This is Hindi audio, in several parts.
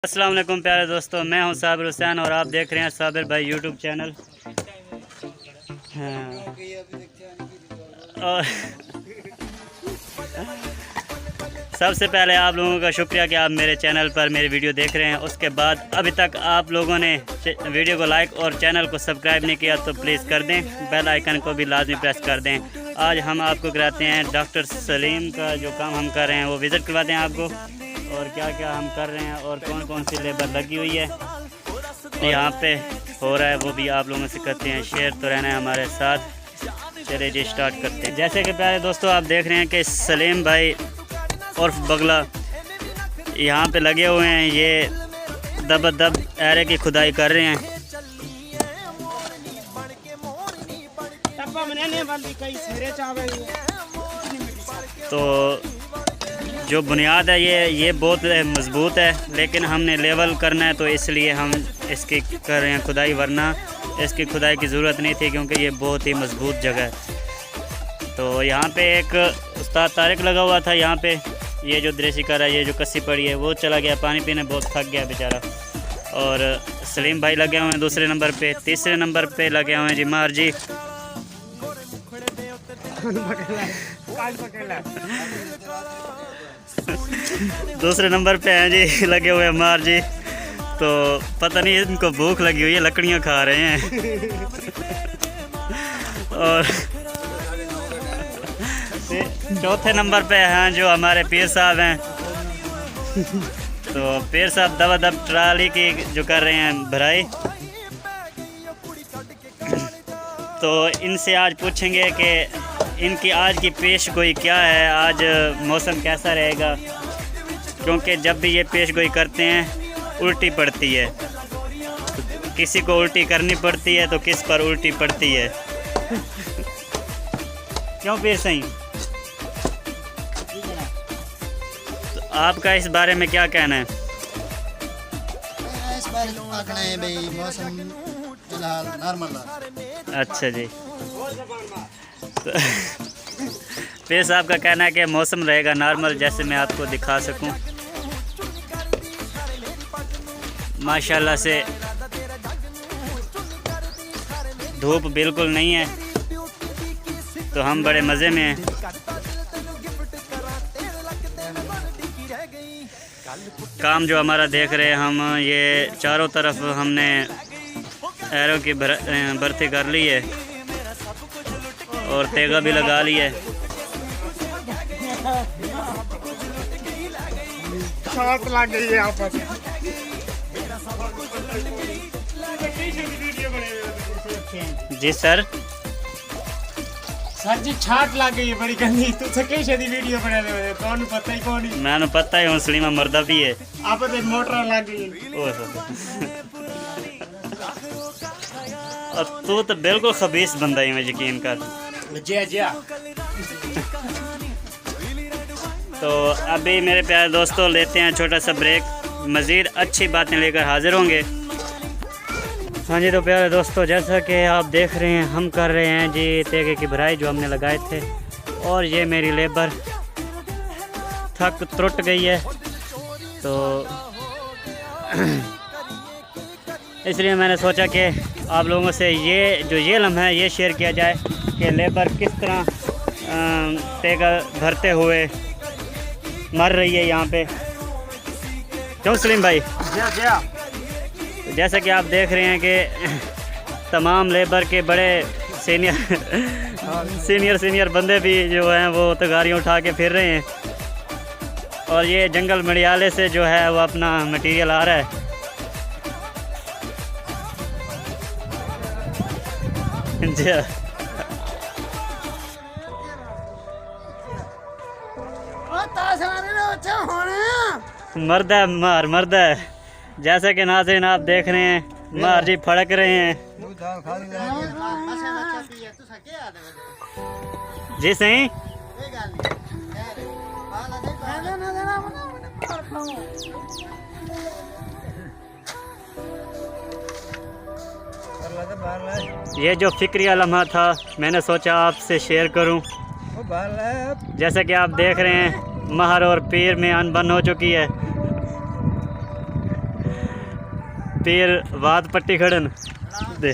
अस्सलाम वालेकुम प्यारे दोस्तों, मैं हूं साबिर हुसैन और आप देख रहे हैं साबिर भाई यूट्यूब चैनल। हाँ। और सबसे पहले आप लोगों का शुक्रिया कि आप मेरे चैनल पर मेरी वीडियो देख रहे हैं। उसके बाद अभी तक आप लोगों ने वीडियो को लाइक और चैनल को सब्सक्राइब नहीं किया तो प्लीज़ कर दें, बेल आइकन को भी लाजमी प्रेस कर दें। आज हम आपको कराते हैं डॉक्टर सलीम का जो काम हम कर रहे हैं वो विज़िट करवाते हैं आपको, और क्या क्या हम कर रहे हैं और कौन कौन सी लेबर लगी हुई है यहाँ पे हो रहा है वो भी आप लोगों से करते हैं। शेयर तो रहना है हमारे साथ। चलिए जी स्टार्ट करते हैं। जैसे कि प्यारे दोस्तों आप देख रहे हैं कि सलीम भाई उर्फ बगला यहाँ पे लगे हुए हैं, ये दब एरे की खुदाई कर रहे हैं। तो जो बुनियाद है ये बहुत मज़बूत है, लेकिन हमने लेवल करना है तो इसलिए हम इसकी कर रहे हैं खुदाई, वरना इसकी खुदाई की ज़रूरत नहीं थी क्योंकि ये बहुत ही मज़बूत जगह है। तो यहाँ पे एक उस्ताद तारिक लगा हुआ था यहाँ पे, ये जो दृश्य कर रहा है, ये जो कस्सी पड़ी है वो चला गया पानी पीने, बहुत थक गया बेचारा। और सलीम भाई लगे हुए हैं दूसरे नंबर पे। तीसरे नंबर पे लगे हुए हैं जी मार जी। दूसरे नंबर पे हैं जी लगे हुए हैं मार जी। तो पता नहीं इनको भूख लगी हुई है, लकड़ियाँ खा रहे हैं। और चौथे नंबर पे हैं जो हमारे पीर साहब हैं। तो पीर साहब दब ट्राली की जो कर रहे हैं भराई। तो इनसे आज पूछेंगे कि इनकी आज की पेश गोई क्या है, आज मौसम कैसा रहेगा, क्योंकि जब भी ये पेश गोई करते हैं उल्टी पड़ती है। तो किसी को उल्टी करनी पड़ती है तो किस पर उल्टी पड़ती है। क्यों पीर सही? तो आपका इस बारे में क्या कहना है? इस बारे में कहना है भाई मौसम फिलहाल नॉर्मल है। अच्छा जी। तो पीर साहब का कहना है कि मौसम रहेगा नॉर्मल, जैसे मैं आपको दिखा सकूं। माशाल्लाह से धूप बिल्कुल नहीं है, तो हम बड़े मज़े में हैं। काम जो हमारा देख रहे हैं हम, ये चारों तरफ हमने एरो की भर्ती कर ली है और तेगा भी लगा ली है। शॉट लग गई है यहाँ पर। जी सर। सर जी छाट लग गई है बड़ी गंदी। तू सके दी वीडियो बना रहे हो, कौन पता ही कौन ही। मैंने पता है सलीमा मर्दा भी है। आप तो मोटर लग गई। और तू तो बिल्कुल खबीस बंदा ही, मैं यकीन कर। जी। तो अभी मेरे प्यारे दोस्तों लेते हैं छोटा सा ब्रेक, मज़ीद अच्छी बातें लेकर हाजिर होंगे। हाँ जी, तो प्यारे दोस्तों जैसा कि आप देख रहे हैं हम कर रहे हैं जी तेगे की भराई जो हमने लगाए थे। और ये मेरी लेबर थक त्रुट गई है, तो इसलिए मैंने सोचा कि आप लोगों से ये लम्हा है ये शेयर किया जाए कि लेबर किस तरह तेगा भरते हुए मर रही है यहाँ पे। क्यों सलीम भाई? तो जैसा कि आप देख रहे हैं कि तमाम लेबर के बड़े सीनियर बंदे भी जो हैं वो तगारियाँ उठा के फिर रहे हैं, और ये जंगल मड़ियाले से जो है वो अपना मटेरियल आ रहा है। जी मर्द है मार मर्द है। जैसा कि नाज़रीन आप देख रहे हैं मार जी फड़क रहे हैं। जी सही। ये जो फिक्रिया लम्हा था मैंने सोचा आपसे शेयर करूं। जैसा कि आप देख रहे हैं महर और पीर में अनबन हो चुकी है। पीर वाद पट्टी खड़न दे।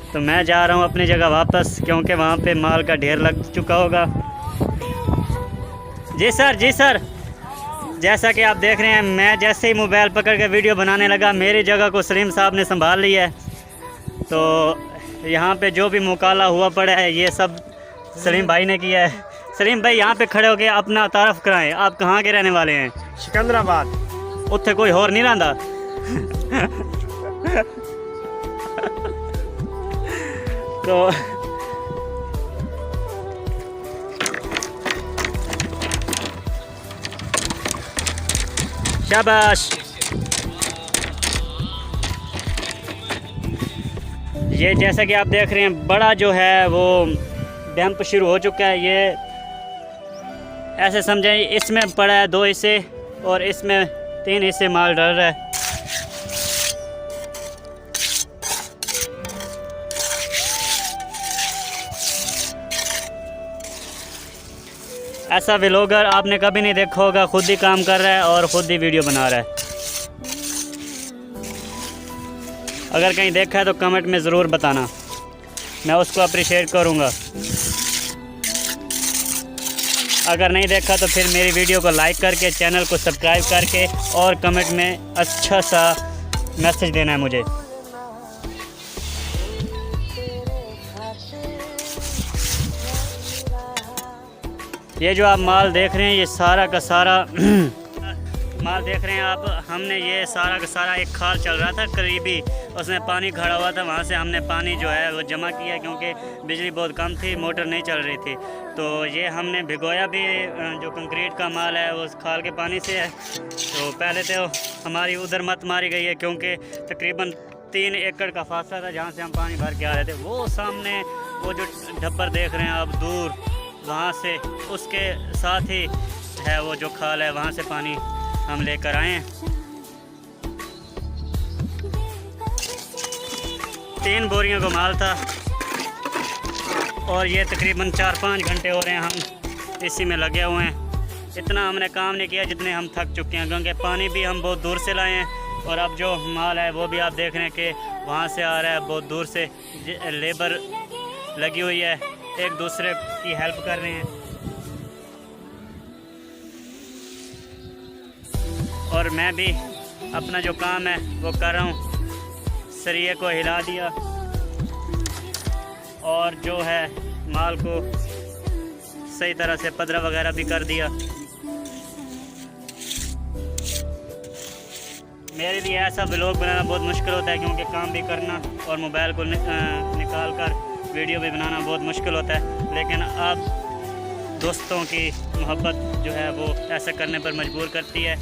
तो मैं जा रहा हूँ अपनी जगह वापस, क्योंकि वहाँ पे माल का ढेर लग चुका होगा। जी सर, जी सर। जैसा कि आप देख रहे हैं, मैं जैसे ही मोबाइल पकड़ के वीडियो बनाने लगा, मेरी जगह को सलीम साहब ने संभाल लिया है। तो यहाँ पे जो भी मुकाला हुआ पड़ा है, ये सब सलीम भाई ने किया है। सलीम भाई, यहाँ पे खड़े होकर अपना तारफ़ कराएं, आप कहाँ के रहने वाले हैं? सिकंदराबाद। उत्थे कोई होर नहीं रहा? तो शाबाश। ये जैसा कि आप देख रहे हैं, बड़ा जो है वो डैम्प शुरू हो चुका है। ये ऐसे समझें, इसमें पड़ा है 2 हिस्से और इसमें 3 हिस्से माल डल रहा है। ऐसा व्लॉगर आपने कभी नहीं देखा होगा, खुद ही काम कर रहा है और ख़ुद ही वीडियो बना रहा है। अगर कहीं देखा है तो कमेंट में ज़रूर बताना, मैं उसको अप्रिशिएट करूँगा। अगर नहीं देखा तो फिर मेरी वीडियो को लाइक करके, चैनल को सब्सक्राइब करके और कमेंट में अच्छा सा मैसेज देना है मुझे। ये जो आप माल देख रहे हैं, ये सारा का सारा माल देख रहे हैं आप, हमने ये सारा का सारा एक खाल चल रहा था करीबी, उसमें पानी खड़ा हुआ था, वहाँ से हमने पानी जो है वो जमा किया, क्योंकि बिजली बहुत कम थी, मोटर नहीं चल रही थी। तो ये हमने भिगोया भी, जो कंक्रीट का माल है वो उस खाल के पानी से है। तो पहले तो हमारी उधर मत मारी गई है, क्योंकि तकरीबन 3 एकड़ का फासला था जहाँ से हम पानी भर के आ रहे थे। वो सामने वो जो ढब्बर देख रहे हैं आप दूर, वहाँ से उसके साथ ही है वो जो खाल है, वहाँ से पानी हम लेकर आए हैं। 3 बोरियों का माल था और ये तकरीबन 4-5 घंटे हो रहे हैं हम इसी में लगे हुए हैं। इतना हमने काम नहीं किया जितने हम थक चुके हैं, क्योंकि पानी भी हम बहुत दूर से लाए हैं और अब जो माल है वो भी आप देख रहे हैं कि वहाँ से आ रहा है बहुत दूर से। लेबर लगी हुई है, एक दूसरे की हेल्प कर रहे हैं। और मैं भी अपना जो काम है वो कर रहा हूँ। सरिये को हिला दिया और जो है माल को सही तरह से पदरा वगैरह भी कर दिया। मेरे लिए ऐसा व्लॉग बनाना बहुत मुश्किल होता है, क्योंकि काम भी करना और मोबाइल को निकाल कर वीडियो भी बनाना बहुत मुश्किल होता है। लेकिन अब दोस्तों की मोहब्बत जो है वो ऐसा करने पर मजबूर करती है।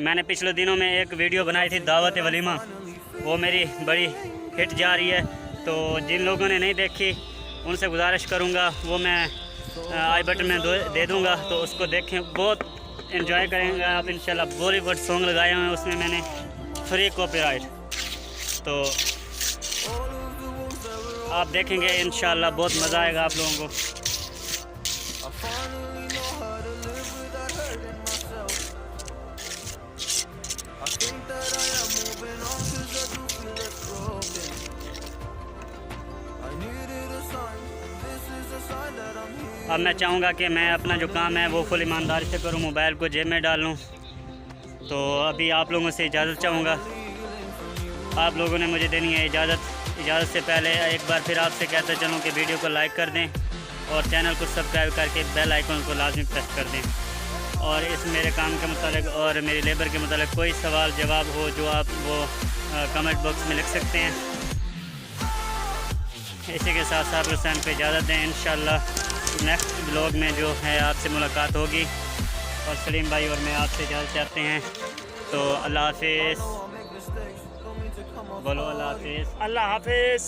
मैंने पिछले दिनों में एक वीडियो बनाई थी दावत वलीमा, वो मेरी बड़ी हिट जा रही है। तो जिन लोगों ने नहीं देखी उनसे गुजारिश करूंगा, वो मैं आई बटन में दे दूंगा, तो उसको देखें, बहुत एंजॉय करेंगे आप इंशाल्लाह। बॉलीवुड सॉन्ग लगाए हुए हैं उसमें मैंने, फ्री कॉपीराइट। तो आप देखेंगे इंशाल्लाह, बहुत मज़ा आएगा आप लोगों को। अब मैं चाहूँगा कि मैं अपना जो काम है वो फुल ईमानदारी से करूँ, मोबाइल को जेब में डाल लूँ। तो अभी आप लोगों से इजाज़त चाहूँगा। आप लोगों ने मुझे देनी है इजाज़त से पहले एक बार फिर आपसे कहता चलूँ कि वीडियो को लाइक कर दें और चैनल को सब्सक्राइब करके बेल आइकन को लाजमी प्रेस कर दें। और इस मेरे काम के मुतालिक और मेरी लेबर के मुतालिक कोई सवाल जवाब हो जो आप वो कमेंट बॉक्स में लिख सकते हैं। इसी के साथ साथ हुसैन पे इजाज़त दें। इंशाल्लाह नेक्स्ट ब्लॉग में जो है आपसे मुलाकात होगी और सलीम भाई और मैं आपसे इजाज़त चाहते हैं। तो अल्लाह हाफिज़। बोलो अल्लाह हाफिज़। अल्लाह हाफिज।